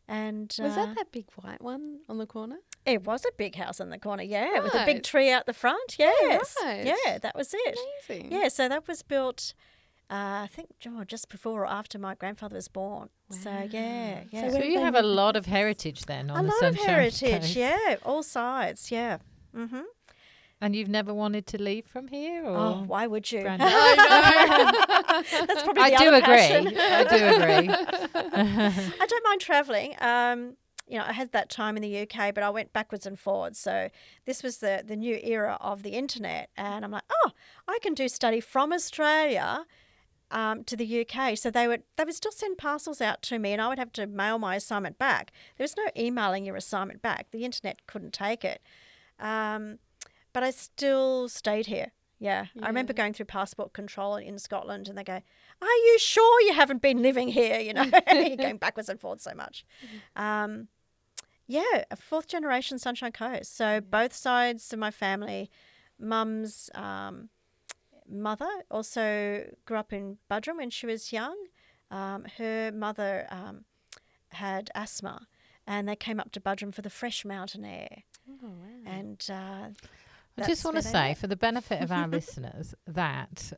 Speaker 4: And
Speaker 2: was that big white one on the corner?
Speaker 4: It was a big house on the corner, with a big tree out the front. Yes.
Speaker 2: Yeah, right.
Speaker 4: That was it.
Speaker 2: Amazing.
Speaker 4: Yeah, so that was built I think just before or after my grandfather was born. Wow. So, yeah.
Speaker 1: So you have a lot of heritage then on the Sunshine Coast.
Speaker 4: A lot of heritage, all sides, Mm-hmm.
Speaker 1: And you've never wanted to leave from here? Or?
Speaker 4: Oh, why would you?
Speaker 1: That's probably
Speaker 4: the other passion.
Speaker 1: I do agree.
Speaker 4: I don't mind travelling. I had that time in the UK, but I went backwards and forwards. So this was the new era of the internet. And I'm like, I can do study from Australia to the UK. So they would still send parcels out to me, and I would have to mail my assignment back. There was no emailing your assignment back. The internet couldn't take it. But I still stayed here. Yeah. I remember going through passport control in Scotland, and they go, "Are you sure you haven't been living here?" You know, you're going backwards and forwards so much. Yeah, a fourth generation Sunshine Coast. So both sides of my family, mum's mother also grew up in Budrum when she was young. Her mother had asthma, and they came up to Budrum for the fresh mountain air.
Speaker 2: Oh, wow.
Speaker 4: And
Speaker 1: I just want to say, for the benefit of our listeners, that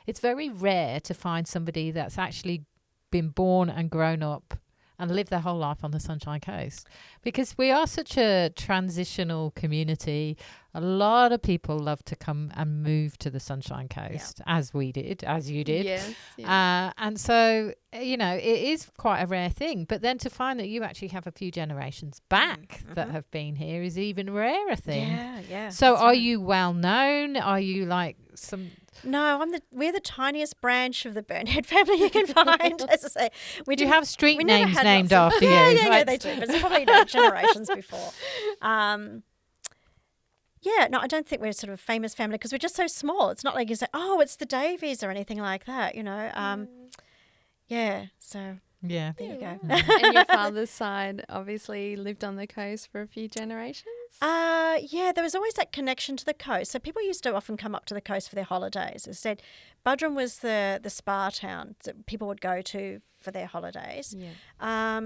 Speaker 1: it's very rare to find somebody that's actually been born and grown up and lived their whole life on the Sunshine Coast, because we are such a transitional community. A lot of people love to come and move to the Sunshine Coast, as we did, as you did.
Speaker 2: Yes. Yeah.
Speaker 1: And so, you know, it is quite a rare thing. But then to find that you actually have a few generations back that have been here is even rarer thing.
Speaker 4: Yeah.
Speaker 1: So are you well known? Are you like some...
Speaker 4: No, we're the tiniest branch of the Burnhead family you can find. As I say,
Speaker 1: Do you have street
Speaker 4: we never
Speaker 1: names
Speaker 4: had
Speaker 1: named
Speaker 4: lots of-
Speaker 1: after you?
Speaker 4: Yeah,
Speaker 1: Like-
Speaker 4: they do. But it's probably generations before. Yeah, no, I don't think we're sort of a famous family because we're just so small. It's not like you say, "Oh, it's the Davies" or anything like that. You know. Yeah. So
Speaker 1: Yeah.
Speaker 4: there you go.
Speaker 2: And your father's side obviously lived on the coast for a few generations?
Speaker 4: Yeah, there was always that connection to the coast. So people used to often come up to the coast for their holidays. As I said, Budrum was the spa town that people would go to for their holidays.
Speaker 2: Yeah.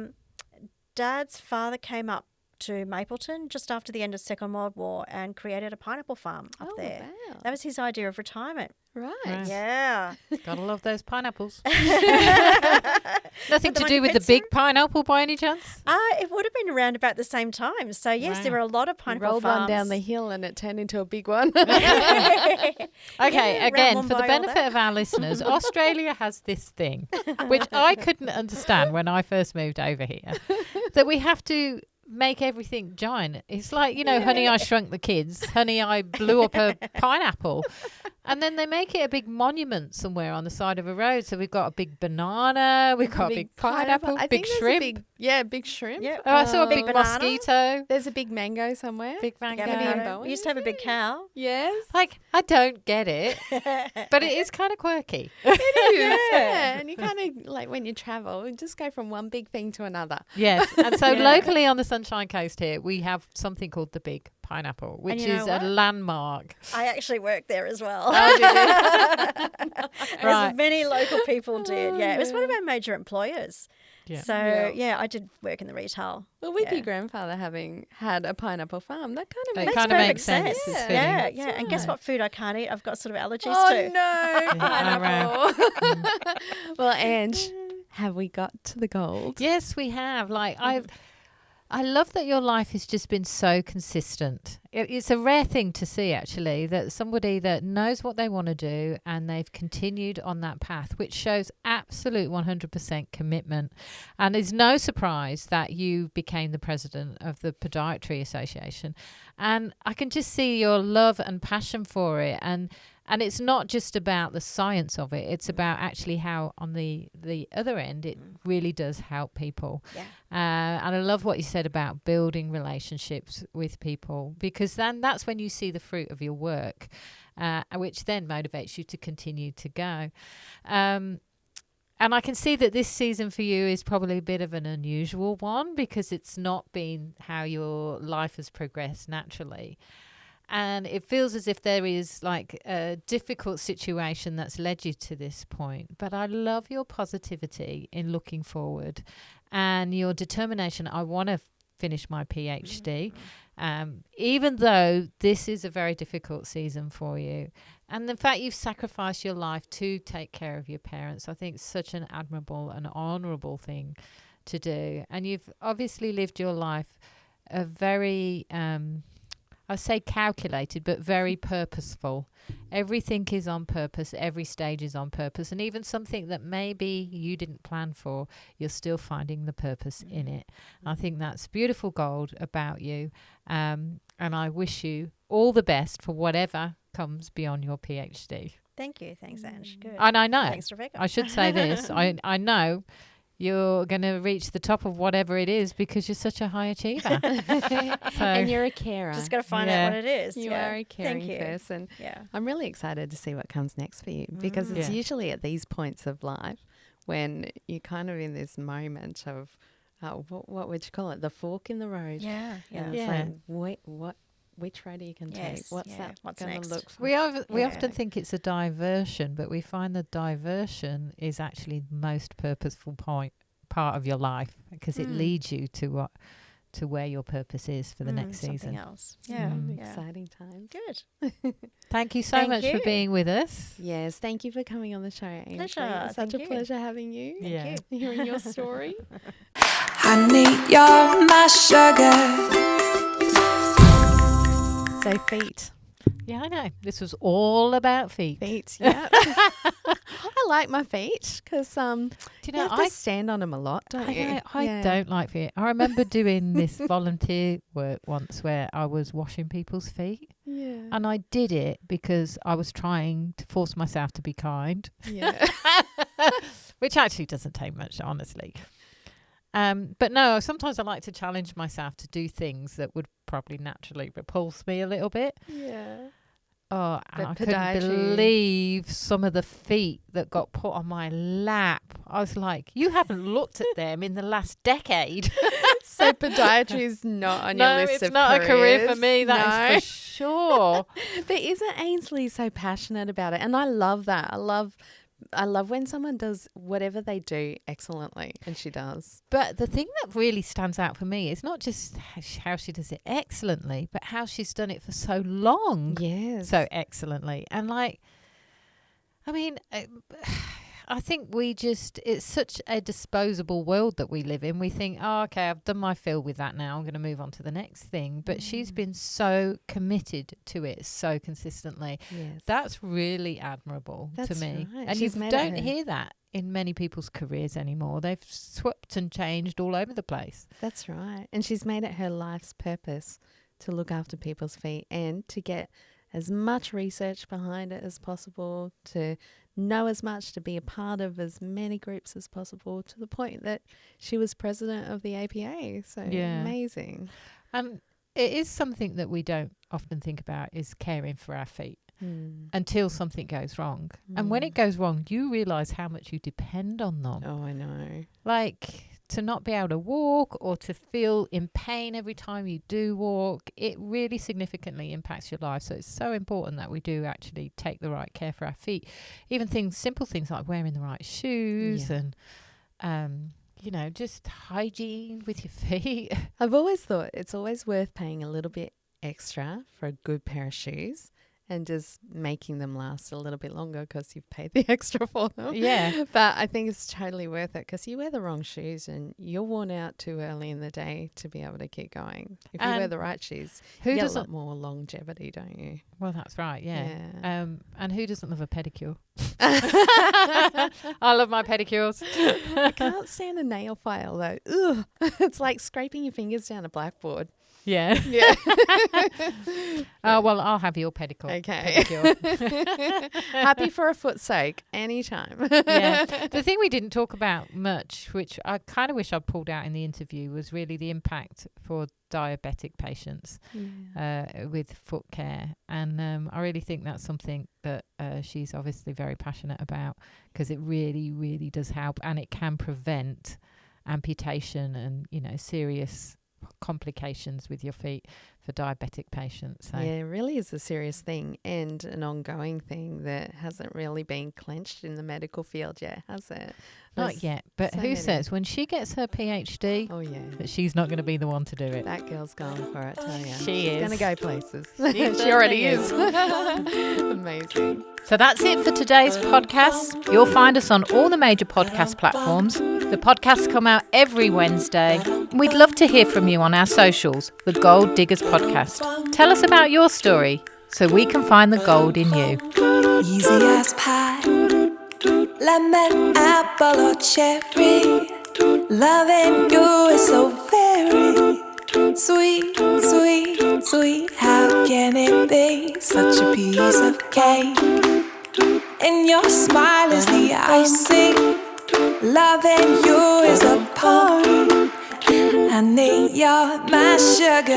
Speaker 4: Dad's father came up to Mapleton just after the end of the Second World War and created a pineapple farm up there.
Speaker 2: Wow.
Speaker 4: That was his idea of retirement.
Speaker 2: Right.
Speaker 1: Right.
Speaker 4: Yeah.
Speaker 1: Gotta love those pineapples.
Speaker 4: But
Speaker 1: Nothing
Speaker 4: the
Speaker 1: to
Speaker 4: one
Speaker 1: do
Speaker 4: you
Speaker 1: with the
Speaker 4: picked,
Speaker 1: big pineapple by any chance?
Speaker 4: It would have been around about the same time. So, yes, there were a lot of
Speaker 2: You
Speaker 4: pineapple
Speaker 2: rolled
Speaker 4: farms.
Speaker 2: one down the hill and it turned into a big one.
Speaker 1: Okay,
Speaker 4: Yeah,
Speaker 1: again,
Speaker 4: round
Speaker 1: for the
Speaker 4: one by all
Speaker 1: benefit
Speaker 4: that.
Speaker 1: of our listeners, Australia has this thing, which I couldn't understand when I first moved over here, that we have to make everything giant. It's like, you know, Honey, I Shrunk the Kids, Honey, I Blew Up a Pineapple. And then they make it a big monument somewhere on the side of a road. So we've got a big banana, we've got a big pineapple,
Speaker 2: I
Speaker 1: big
Speaker 2: think there's
Speaker 1: shrimp.
Speaker 2: big shrimp.
Speaker 4: Yeah.
Speaker 1: Oh, I saw a big
Speaker 4: banana.
Speaker 1: mosquito,
Speaker 2: There's a big mango somewhere.
Speaker 1: big mango.
Speaker 4: Yeah, we used to have a big cow.
Speaker 2: Yes.
Speaker 1: Like, I don't get it, but it is kind of quirky.
Speaker 2: It is. Yeah. And you kind of, like when you travel, you just go from one big thing to another.
Speaker 1: Yes. And so
Speaker 4: Yeah.
Speaker 1: locally on the Sunshine Coast here, we have something called the Big Pineapple, which
Speaker 4: you know
Speaker 1: is
Speaker 4: what?
Speaker 1: a landmark.
Speaker 4: I actually worked there as well.
Speaker 1: Oh, did Right.
Speaker 4: As many local people did. Yeah, it was one of our major employers.
Speaker 1: Yeah.
Speaker 4: So, yeah, I did work in the retail.
Speaker 2: Well, with
Speaker 4: Yeah.
Speaker 2: your grandfather having had a pineapple farm, that kind of
Speaker 1: It
Speaker 2: makes
Speaker 1: kind of
Speaker 4: perfect
Speaker 1: makes sense.
Speaker 4: sense.
Speaker 1: It's fitting.
Speaker 4: Yeah,
Speaker 2: That's
Speaker 4: yeah. And guess
Speaker 2: right.
Speaker 4: what food I can't eat? I've got sort of allergies
Speaker 2: Oh,
Speaker 4: to.
Speaker 2: no, pineapple.
Speaker 1: right.
Speaker 2: Well, Ange, have we got to the gold?
Speaker 1: Yes, we have. Like, I love that your life has just been so consistent. It's a rare thing to see, actually, that somebody that knows what they want to do and they've continued on that path, which shows absolute 100% commitment. And it's no surprise that you became the president of the Podiatry Association. And I can just see your love and passion for it. And it's not just about the science of it. It's about actually how on the other end it really does help people.
Speaker 4: Yeah.
Speaker 1: And I love what you said about building relationships with people, because then that's when you see the fruit of your work, which then motivates you to continue to go. And I can see that this season for you is probably a bit of an unusual one because it's not been how your life has progressed naturally. And it feels as if there is like a difficult situation that's led you to this point. But I love your positivity in looking forward and your determination. I want to finish my PhD, even though this is a very difficult season for you. And the fact you've sacrificed your life to take care of your parents, I think is such an admirable and honourable thing to do. And you've obviously lived your life a very... I say calculated, but very purposeful. Everything is on purpose. Every stage is on purpose. And even something that maybe you didn't plan for, you're still finding the purpose in it. I think that's beautiful gold about you. And I wish you all the best for whatever comes beyond your PhD.
Speaker 4: Thank you. Thanks, Ange. Good.
Speaker 1: And I know,
Speaker 4: Thanks, Rebecca.
Speaker 1: I should say this, I know you're going to reach the top of whatever it is because you're such a high achiever.
Speaker 2: And you're a carer.
Speaker 4: Just got to find out what it is.
Speaker 2: You
Speaker 4: yeah.
Speaker 2: are a caring
Speaker 4: Thank you.
Speaker 2: person.
Speaker 4: Yeah.
Speaker 2: I'm really excited to see what comes next for you because it's usually at these points of life when you're kind of in this moment of, what would you call it? The fork in the road.
Speaker 4: Yeah. Yeah.
Speaker 2: And it's like, wait, which road are you going to take?
Speaker 4: Yes,
Speaker 2: What's that
Speaker 4: what's
Speaker 2: going
Speaker 4: next?
Speaker 2: to look for?
Speaker 1: We often think it's a diversion, but we find the diversion is actually the most purposeful part of your life because it leads you to where your purpose is for the next season.
Speaker 4: Something else. Yeah.
Speaker 2: Exciting times.
Speaker 4: Good.
Speaker 1: Thank you so much for being with us.
Speaker 2: Yes, thank you for coming on the show, Ainslie.
Speaker 4: Pleasure.
Speaker 2: It's such
Speaker 4: Thank
Speaker 2: a
Speaker 4: you.
Speaker 2: pleasure having you.
Speaker 1: Yeah.
Speaker 2: Hearing your story.
Speaker 3: Honey, you're my sugar.
Speaker 2: So feet.
Speaker 1: Yeah, I know. This was all about feet.
Speaker 2: Feet, yeah. I like my feet because
Speaker 1: Do you
Speaker 2: you
Speaker 1: know,
Speaker 2: have to stand on them a lot, don't you?
Speaker 1: I don't like feet. I remember doing this volunteer work once where I was washing people's feet.
Speaker 2: Yeah.
Speaker 1: And I did it because I was trying to force myself to be kind,
Speaker 2: Yeah.
Speaker 1: which actually doesn't take much, honestly. But no, sometimes I like to challenge myself to do things that would probably naturally repulse me a little bit.
Speaker 2: Yeah.
Speaker 1: Oh, and
Speaker 2: But
Speaker 1: I couldn't
Speaker 2: podiatry-
Speaker 1: believe some of the feet that got put on my lap. I was like, you haven't looked at them in the last decade.
Speaker 2: So podiatry is not on your list
Speaker 1: it's
Speaker 2: of
Speaker 1: not a career for
Speaker 2: careers.
Speaker 1: me, that
Speaker 2: No.
Speaker 1: is for sure.
Speaker 2: But isn't Ainslie so passionate about it? And I love that. I love when someone does whatever they do excellently, and she does.
Speaker 1: But the thing that really stands out for me is not just how she does it excellently, but how she's done it for so long.
Speaker 2: Yes.
Speaker 1: So excellently. And like, I mean, I think it's such a disposable world that we live in. We think, oh, okay, I've done my fill with that now. I'm going to move on to the next thing. But she's been so committed to it so consistently.
Speaker 2: Yes.
Speaker 1: That's really admirable to
Speaker 2: That's
Speaker 1: me.
Speaker 2: right.
Speaker 1: And
Speaker 2: She's
Speaker 1: you
Speaker 2: made it
Speaker 1: don't
Speaker 2: her-
Speaker 1: hear that in many people's careers anymore. They've swapped and changed all over the place.
Speaker 2: That's right. And she's made it her life's purpose to look after people's feet and to get as much research behind it as possible, to know as much, to be a part of as many groups as possible, to the point that she was president of the APA. So
Speaker 1: Yeah.
Speaker 2: amazing.
Speaker 1: And it is something that we don't often think about is caring for our feet until something goes wrong. And when it goes wrong, you realise how much you depend on them.
Speaker 2: Oh, I know.
Speaker 1: Like, to not be able to walk or to feel in pain every time you do walk, it really significantly impacts your life. So it's so important that we do actually take the right care for our feet. Even simple things like wearing the right shoes and, just hygiene with your feet.
Speaker 2: I've always thought it's always worth paying a little bit extra for a good pair of shoes and just making them last a little bit longer because you've paid the extra for them.
Speaker 1: Yeah.
Speaker 2: But I think it's totally worth it because you wear the wrong shoes and you're worn out too early in the day to be able to keep going. If you wear the right shoes, you get a lot more longevity, don't you?
Speaker 1: Well, that's right, yeah.
Speaker 2: Yeah.
Speaker 1: And who doesn't love a pedicure? I love my pedicures.
Speaker 2: I can't stand a nail file though. Ugh. It's like scraping your fingers down a blackboard.
Speaker 1: Yeah.
Speaker 2: Yeah.
Speaker 1: Oh, well, I'll have your pedicure.
Speaker 2: Okay.
Speaker 1: Pedicure.
Speaker 2: Happy for a foot's sake, anytime.
Speaker 1: Yeah. The thing we didn't talk about much, which I kind of wish I'd pulled out in the interview, was really the impact for diabetic patients with foot care. And I really think that's something that she's obviously very passionate about because it really, really does help, and it can prevent amputation and, serious complications with your feet for diabetic patients. So.
Speaker 2: Yeah, it really is a serious thing and an ongoing thing that hasn't really been clenched in the medical field yet, has it?
Speaker 1: Not yet, but
Speaker 2: so
Speaker 1: who
Speaker 2: many.
Speaker 1: says when she gets her PhD
Speaker 2: Oh, yeah.
Speaker 1: that she's not going to be the one to do it?
Speaker 2: That girl's going for it, tell you.
Speaker 1: She is.
Speaker 2: She's going to go places.
Speaker 1: She
Speaker 2: She already
Speaker 1: certainly
Speaker 2: is. Amazing.
Speaker 1: So that's it for today's podcast. You'll find us on all the major podcast platforms. The podcasts come out every Wednesday. We'd love to hear from you on our socials, the Gold Diggers Podcast. Tell us about your story so we can find the gold in you.
Speaker 3: Easy as pie, lemon, apple or cherry. Loving you is so very sweet, sweet, sweet. How can it be such a piece of cake? and your smile is the icing. Loving you is a party. Honey, you're my sugar.